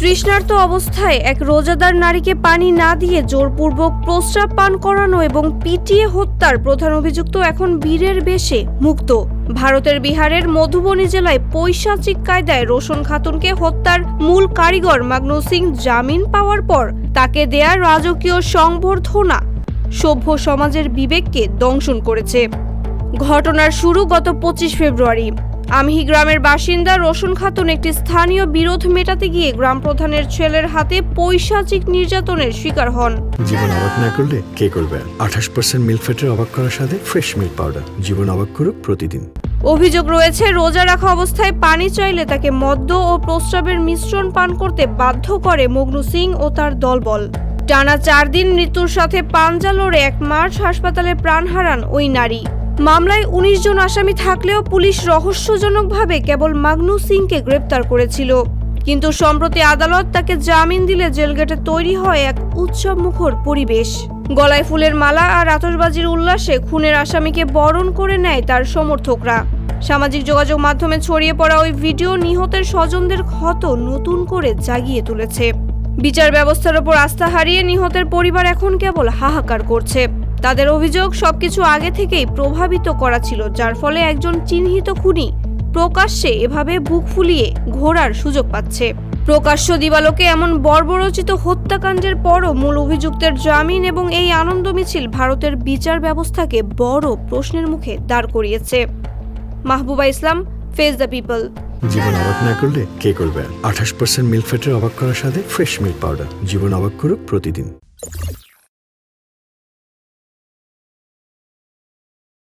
তৃষ্ণার্ত অবস্থায় এক রোজাদার নারীকে পানি না দিয়ে জোরপূর্বক প্রস্রাব পান করানো এবং পিটিয়ে হত্যার প্রধান অভিযুক্ত এখন বীরের বেশে মুক্ত। ভারতের বিহারের মধুবনী জেলায় পৈশাচিক কায়দায় রোশন খাতুনকে হত্যার মূল কারিগর মাগনু সিং জামিন পাওয়ার পর তাকে দেয়া রাজকীয় সংবর্ধনা সভ্য সমাজের বিবেককে দংশন করেছে। ঘটনার শুরু গত 25 ফেব্রুয়ারি। আমহি গ্রামের বাসিন্দা রোশন খাতুন একটি স্থানীয় বিরোধ মেটাতে গিয়ে গ্রাম প্রধানের ছেলের হাতে পৈশাচিক নির্যাতনের শিকার হন। জীবন অবাক না করলে কে করবে? 28% মিল্ক ফ্যাটের অবাক করার সাথে ফ্রেশ মিল্ক পাউডার। জীবন অবাক করুক প্রতিদিন। অভিযোগ রয়েছে, রোজা রাখা অবস্থায় পানি চাইলে তাকে মদ্য ও প্রস্রাবের মিশ্রণ পান করতে বাধ্য করে মগনু সিং ও তার দলবল। টানা 4 দিন মৃত্যুর সাথে পাঞ্জা লড়ে 1 মার্চ হাসপাতালে প্রাণ হারান ওই নারী। মামলায় 19 জন আসামি থাকলেও পুলিশ রহস্যজনকভাবে কেবল মাগনু সিংকে গ্রেপ্তার করেছিল। কিন্তু সম্প্রতি আদালত তাকে জামিন দিলে জেলগেটে তৈরি হয় এক উৎসবমুখর পরিবেশ। গলায় ফুলের মালা আর আতশবাজির উল্লাসে খুনের আসামিকে বরণ করে নেয় তার সমর্থকরা। সামাজিক যোগাযোগ মাধ্যমে ছড়িয়ে পড়া ওই ভিডিও নিহতের স্বজনদের ক্ষত নতুন করে জাগিয়ে তুলেছে। বিচার ব্যবস্থার ওপর আস্থা হারিয়ে নিহতের পরিবার এখন কেবল হাহাকার করছে। তাদের অভিযোগ, সবকিছু আগে থেকেই প্রভাবিত করা ছিল, যার ফলে একজন চিহ্নিত খুনি প্রকাশ্যে এভাবে বুক ফুলিয়ে ঘোরার সুযোগ পাচ্ছে। প্রকাশ্য দিবালোকে এমন বর্বরচিত হত্যাকাণ্ডের পরও মূল অভিযুক্তের জামিন এবং এই আনন্দ মিছিল ভারতের বিচার ব্যবস্থাকে বড় প্রশ্নের মুখে দাঁড় করিয়েছে। মাহবুবা ইসলাম, ফেস দ্য পিপল। জীবন অবাক না করলে কে করবে? 28% মিল্ক ফ্যাটের অবাক করার সাথে ফ্রেশ মিল্ক পাউডার। জীবন অবাক করুক প্রতিদিন।